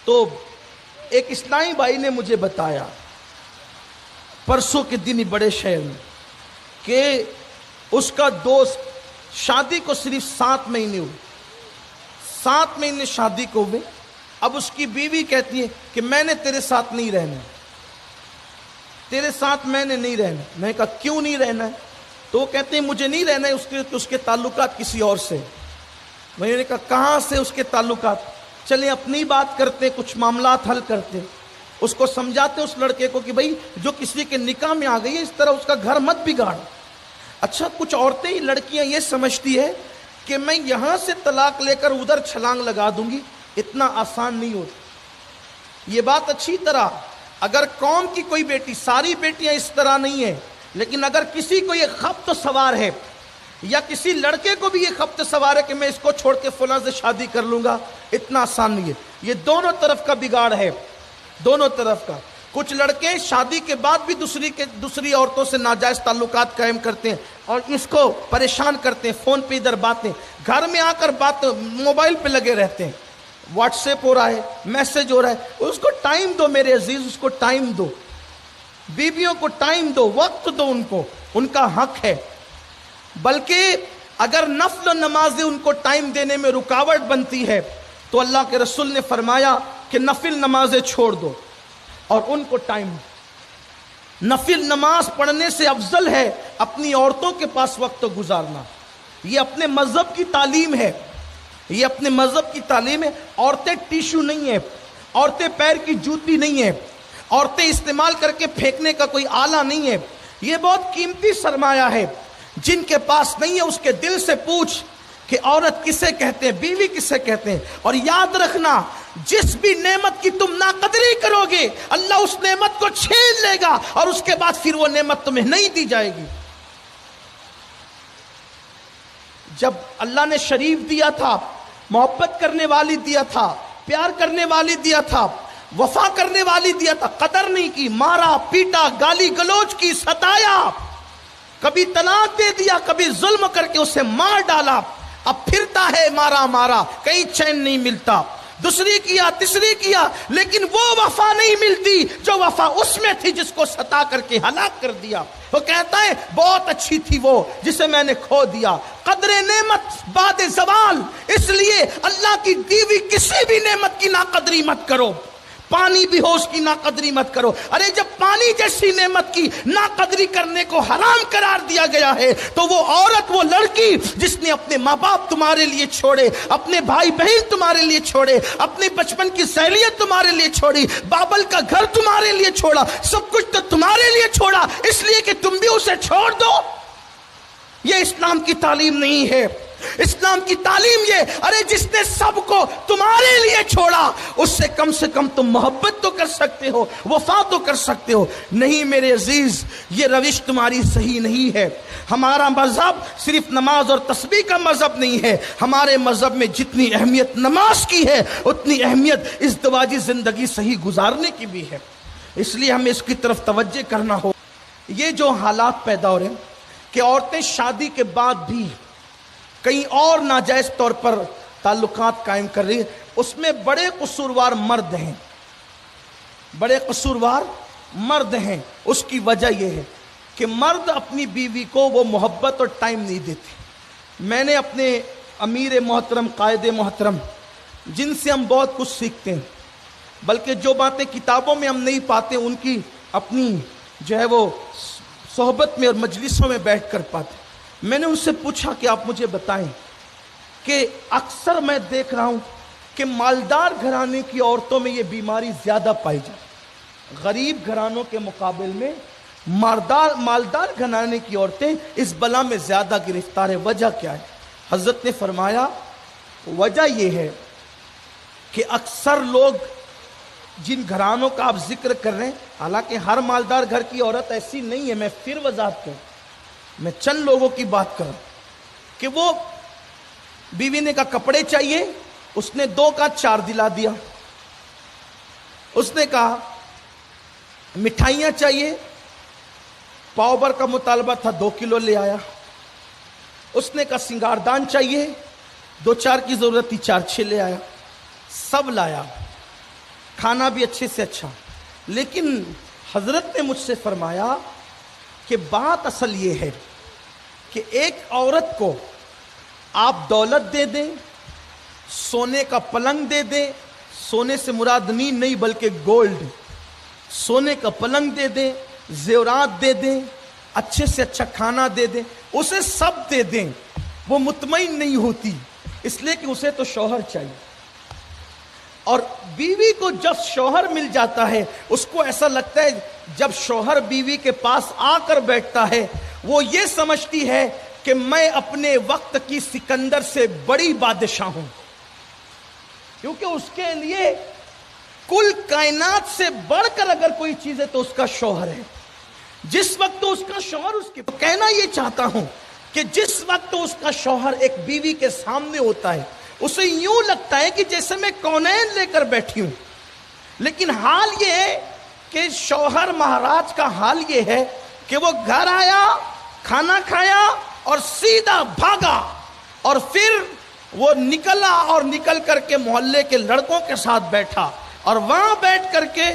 تو ایک اسلامی بھائی نے مجھے بتایا پرسوں کے دن ہی بڑے شہر میں کہ اس کا دوست شادی کو صرف 7 مہینے ہوئے، 7 مہینے شادی کو ہوئے، اب اس کی بیوی کہتی ہے کہ میں نے تیرے ساتھ نہیں رہنا، تیرے ساتھ میں نے نہیں رہنا۔ میں نے کہا کیوں نہیں رہنا ہے؟ تو وہ کہتے ہیں مجھے نہیں رہنا ہے، اس کے تعلقات کسی اور سے۔ میں نے کہا کہاں سے اس کے تعلقات؟ چلیں اپنی بات کرتے، کچھ معاملات حل کرتے، اس کو سمجھاتے اس لڑکے کو کہ بھائی جو کسی کے نکاح میں آ گئی ہے اس طرح اس کا گھر مت بگاڑ۔ اچھا کچھ عورتیں ہی لڑکیاں یہ سمجھتی ہے کہ میں یہاں سے طلاق لے کر ادھر چھلانگ لگا دوں گی، اتنا آسان نہیں ہوتا۔ یہ بات اچھی طرح اگر قوم کی کوئی بیٹی، ساری بیٹیاں اس طرح نہیں ہیں، لیکن اگر کسی کو یہ خبط سوار ہے یا کسی لڑکے کو بھی یہ خبط سوار ہے کہ میں اس کو چھوڑ کے فلاں سے شادی کر لوں گا، اتنا آسان نہیں ہے۔ یہ دونوں طرف کا بگاڑ ہے، دونوں طرف کا۔ کچھ لڑکے شادی کے بعد بھی دوسری عورتوں سے ناجائز تعلقات قائم کرتے ہیں اور اس کو پریشان کرتے ہیں، فون پہ ادھر باتیں، گھر میں آ کر بات موبائل پہ لگے رہتے ہیں، واٹس ایپ ہو رہا ہے، میسج ہو رہا ہے۔ اس کو ٹائم دو میرے عزیز، اس کو ٹائم دو، بیویوں کو ٹائم دو، وقت دو ان کو، ان کا حق ہے۔ بلکہ اگر نفل نمازیں ان کو ٹائم دینے میں رکاوٹ بنتی ہے تو اللہ کے رسول نے فرمایا کہ نفل نمازیں چھوڑ دو اور ان کو ٹائم دو۔ نفل نماز پڑھنے سے افضل ہے اپنی عورتوں کے پاس وقت گزارنا۔ یہ اپنے مذہب کی تعلیم ہے، یہ اپنے مذہب کی تعلیم ہے۔ عورتیں ٹیشو نہیں ہیں، عورتیں پیر کی جوتی نہیں ہیں، عورتیں استعمال کر کے پھینکنے کا کوئی آلہ نہیں ہے۔ یہ بہت قیمتی سرمایہ ہے۔ جن کے پاس نہیں ہے اس کے دل سے پوچھ کہ عورت کسے کہتے ہیں، بیوی کسے کہتے ہیں۔ اور یاد رکھنا جس بھی نعمت کی تم ناقدری کرو گے اللہ اس نعمت کو چھین لے گا اور اس کے بعد پھر وہ نعمت تمہیں نہیں دی جائے گی۔ جب اللہ نے شریف دیا تھا، محبت کرنے والی دیا تھا، پیار کرنے والی دیا تھا، وفا کرنے والی دیا تھا، قدر نہیں کی، مارا پیٹا، گالی گلوچ کی، ستایا، کبھی طلاق دے دیا، کبھی ظلم کر کے اسے مار ڈالا، اب پھرتا ہے مارا مارا، کہیں چین نہیں ملتا، دوسری کیا، تیسری کیا، لیکن وہ وفا نہیں ملتی جو وفا اس میں تھی جس کو ستا کر کے ہلاک کر دیا۔ وہ کہتا ہے بہت اچھی تھی وہ جسے میں نے کھو دیا۔ قدر نعمت بعد زوال، اس لیے اللہ کی دی ہوئی کسی بھی نعمت کی ناقدری مت کرو۔ پانی بھی ہو اس کی ناقدری مت کرو۔ ارے جب پانی جیسی نعمت کی ناقدری کرنے کو حرام قرار دیا گیا ہے تو وہ عورت، وہ لڑکی جس نے اپنے ماں باپ تمہارے لیے چھوڑے، اپنے بھائی بہن تمہارے لیے چھوڑے، اپنے بچپن کی سہیلیت تمہارے لیے چھوڑی، بابل کا گھر تمہارے لیے چھوڑا، سب کچھ تو تمہارے لیے چھوڑا، اس لیے کہ تم بھی اسے چھوڑ دو۔ یہ اسلام کی تعلیم نہیں ہے۔ اسلام کی تعلیم یہ، ارے جس نے سب کو تمہارے لیے چھوڑا اس سے کم تم محبت تو کر سکتے ہو، وفا تو کر سکتے ہو۔ نہیں میرے عزیز، یہ روش تمہاری صحیح نہیں ہے۔ ہمارا مذہب صرف نماز اور تسبیح کا مذہب نہیں ہے، ہمارے مذہب میں جتنی اہمیت نماز کی ہے اتنی اہمیت ازدواجی زندگی صحیح گزارنے کی بھی ہے۔ اس لیے ہمیں اس کی طرف توجہ کرنا ہو۔ یہ جو حالات پیدا ہو رہے ہیں کہ عورتیں شادی کے بعد بھی کہیں اور ناجائز طور پر تعلقات قائم کر رہی ہیں، اس میں بڑے قصوروار مرد ہیں، بڑے قصوروار مرد ہیں۔ اس کی وجہ یہ ہے کہ مرد اپنی بیوی کو وہ محبت اور ٹائم نہیں دیتے۔ میں نے اپنے امیر محترم، قائد محترم، جن سے ہم بہت کچھ سیکھتے ہیں، بلکہ جو باتیں کتابوں میں ہم نہیں پاتے ان کی اپنی جو ہے وہ صحبت میں اور مجلسوں میں بیٹھ کر پاتے۔ میں نے ان سے پوچھا کہ آپ مجھے بتائیں کہ اکثر میں دیکھ رہا ہوں کہ مالدار گھرانے کی عورتوں میں یہ بیماری زیادہ پائی جاتی، غریب گھرانوں کے مقابل میں مالدار گھرانے کی عورتیں اس بلا میں زیادہ گرفتار ہیں۔ وجہ کیا ہے؟ حضرت نے فرمایا وجہ یہ ہے کہ اکثر لوگ جن گھرانوں کا آپ ذکر کر رہے ہیں، حالانکہ ہر مالدار گھر کی عورت ایسی نہیں ہے، میں پھر وضاحت کروں، میں چند لوگوں کی بات کروں کہ وہ بیوی نے کہا کپڑے چاہیے، اس نے 2 کا 4 دلا دیا۔ اس نے کہا مٹھائیاں چاہیے، پاؤ بھر کا مطالبہ تھا 2 کلو لے آیا۔ اس نے کہا سنگاردان چاہیے، 2-4 کی ضرورت تھی 4-6 لے آیا، سب لایا۔ کھانا بھی اچھے سے اچھا. لیکن حضرت نے مجھ سے فرمایا کہ بات اصل یہ ہے کہ ایک عورت کو آپ دولت دے دیں، سونے کا پلنگ دے دیں، سونے سے مراد نیند نہیں بلکہ گولڈ، سونے کا پلنگ دے دیں، زیورات دے دیں، اچھے سے اچھا کھانا دے دیں، اسے سب دے دیں، وہ مطمئن نہیں ہوتی، اس لیے کہ اسے تو شوہر چاہیے. اور بیوی کو جب شوہر مل جاتا ہے اس کو ایسا لگتا ہے جب شوہر بیوی کے پاس آ کر بیٹھتا ہے وہ یہ سمجھتی ہے کہ میں اپنے وقت کی سکندر سے بڑی بادشاہ ہوں، کیونکہ اس کے لیے کل کائنات سے بڑھ کر اگر کوئی چیز ہے تو اس کا شوہر ہے. جس وقت اس کا شوہر اس کے کہنا یہ چاہتا ہوں کہ جس وقت اس کا شوہر ایک بیوی کے سامنے ہوتا ہے اسے یوں لگتا ہے کہ جیسے میں کونین لے کر بیٹھی ہوں. لیکن حال یہ ہے کہ شوہر مہاراج کا حال یہ ہے کہ وہ گھر آیا، کھانا کھایا اور سیدھا بھاگا، اور پھر وہ نکلا اور نکل کر کے محلے کے لڑکوں کے ساتھ بیٹھا، اور وہاں بیٹھ کر کے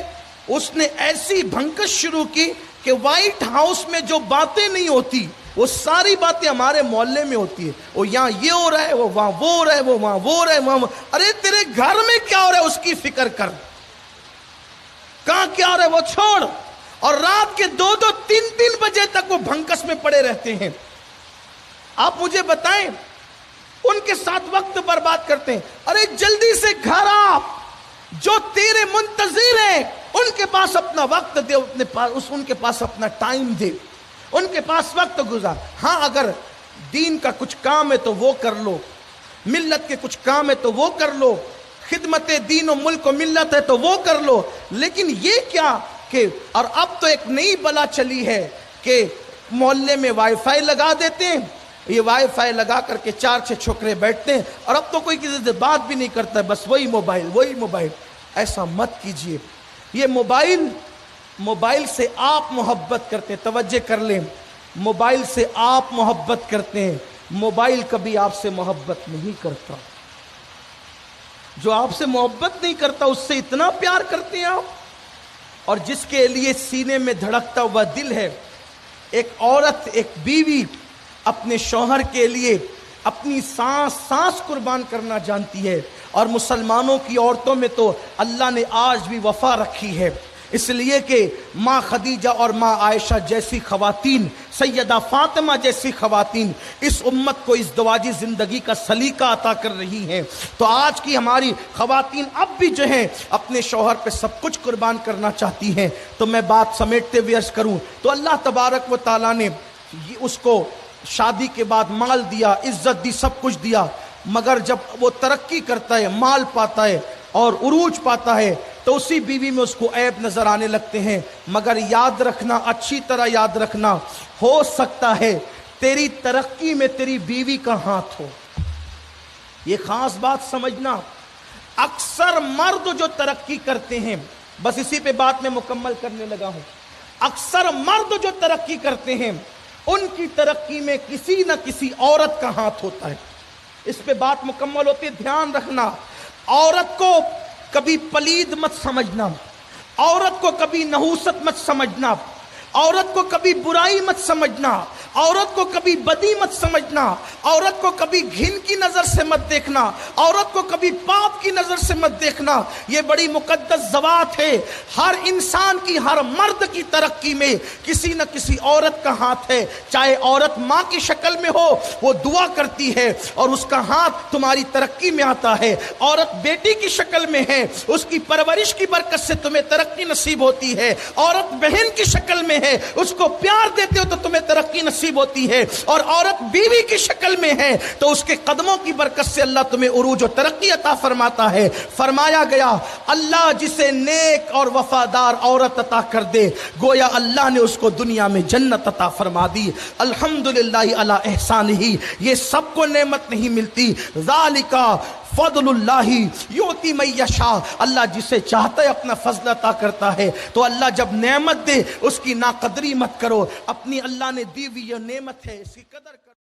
اس نے ایسی بھنکش شروع کی کہ وائٹ ہاؤس میں جو باتیں نہیں ہوتی وہ ساری باتیں ہمارے محلے میں ہوتی ہے. وہ یہاں یہ ہو رہا ہے، وہ وہاں وہ ہو رہا ہے، وہ وہاں وہ ہو رہا ہے، وہاں. ارے تیرے گھر میں کیا ہو رہا ہے اس کی فکر کر، کہاں کیا ہو رہا ہے وہ چھوڑ. اور رات کے 2-2 3-3 بجے تک وہ بھنکس میں پڑے رہتے ہیں. آپ مجھے بتائیں ان کے ساتھ وقت برباد کرتے ہیں. ارے جلدی سے گھر آ، جو تیرے منتظر ہیں ان کے پاس اپنا وقت دے، ان کے پاس اپنا ٹائم دے، ان کے پاس وقت گزار. ہاں اگر دین کا کچھ کام ہے تو وہ کر لو، ملت کے کچھ کام ہے تو وہ کر لو، خدمت دین و ملک و ملت ہے تو وہ کر لو. لیکن یہ کیا کہ اور اب تو ایک نئی بلا چلی ہے کہ محلے میں وائی فائی لگا دیتے ہیں، یہ وائی فائی لگا کر کے 4-6 چھوکرے بیٹھتے ہیں اور اب تو کوئی کسی سے بات بھی نہیں کرتا ہے، بس وہی موبائل وہی موبائل. ایسا مت کیجئے. یہ موبائل سے آپ محبت کرتے ہیں، توجہ کر لیں، موبائل سے آپ محبت کرتے ہیں، موبائل کبھی آپ سے محبت نہیں کرتا. جو آپ سے محبت نہیں کرتا اس سے اتنا پیار کرتے ہیں آپ. اور جس کے لیے سینے میں دھڑکتا ہوا دل ہے، ایک عورت، ایک بیوی اپنے شوہر کے لیے اپنی سانس قربان کرنا جانتی ہے. اور مسلمانوں کی عورتوں میں تو اللہ نے آج بھی وفا رکھی ہے، اس لیے کہ ماں خدیجہ اور ماں عائشہ جیسی خواتین، سیدہ فاطمہ جیسی خواتین اس امت کو اس دواجی زندگی کا سلیقہ عطا کر رہی ہیں. تو آج کی ہماری خواتین اب بھی جو ہیں اپنے شوہر پہ سب کچھ قربان کرنا چاہتی ہیں. تو میں بات سمیٹتے ہوئے عرض کروں تو اللہ تبارک و تعالیٰ نے اس کو شادی کے بعد مال دیا، عزت دی، سب کچھ دیا، مگر جب وہ ترقی کرتا ہے، مال پاتا ہے اور عروج پاتا ہے تو اسی بیوی میں اس کو عیب نظر آنے لگتے ہیں. مگر یاد رکھنا، اچھی طرح یاد رکھنا، ہو سکتا ہے تیری ترقی میں تیری بیوی کا ہاتھ ہو. یہ خاص بات سمجھنا. اکثر مرد جو ترقی کرتے ہیں، بس اسی پہ بات میں مکمل کرنے لگا ہوں، اکثر مرد جو ترقی کرتے ہیں ان کی ترقی میں کسی نہ کسی عورت کا ہاتھ ہوتا ہے. اس پہ بات مکمل ہوتی ہے، دھیان رکھنا. عورت کو کبھی پلید مت سمجھنا، عورت کو کبھی نحوست مت سمجھنا، عورت کو کبھی برائی مت سمجھنا، عورت کو کبھی بدی مت سمجھنا، عورت کو کبھی گھن کی نظر سے مت دیکھنا، عورت کو کبھی پاپ کی نظر سے مت دیکھنا. یہ بڑی مقدس ذوات ہے. ہر انسان کی، ہر مرد کی ترقی میں کسی نہ کسی عورت کا ہاتھ ہے. چاہے عورت ماں کی شکل میں ہو، وہ دعا کرتی ہے اور اس کا ہاتھ تمہاری ترقی میں آتا ہے. عورت بیٹی کی شکل میں ہے، اس کی پرورش کی برکت سے تمہیں ترقی نصیب ہوتی ہے. عورت بہن کی شکل میں ہے، اس کو پیار دیتے ہو تو تمہیں ترقی نصیب ہوتی ہے. اور عورت بیوی کی شکل میں ہے تو اس کے قدموں کی برکت سے اللہ تمہیں عروج و ترقی عطا فرماتا ہے. فرمایا گیا اللہ جسے نیک اور وفادار عورت عطا کر دے گویا اللہ نے اس کو دنیا میں جنت عطا فرما دی. الحمدللہ علی احسانہ. یہ سب کو نعمت نہیں ملتی. ذالک فضل اللہ یؤتی من یشاء. اللہ جسے چاہتا ہے اپنا فضل عطا کرتا ہے. تو اللہ جب نعمت دے اس کی ناقدری مت کرو. اپنی اللہ نے دی ہوئی یہ نعمت ہے، اس کی قدر کرو.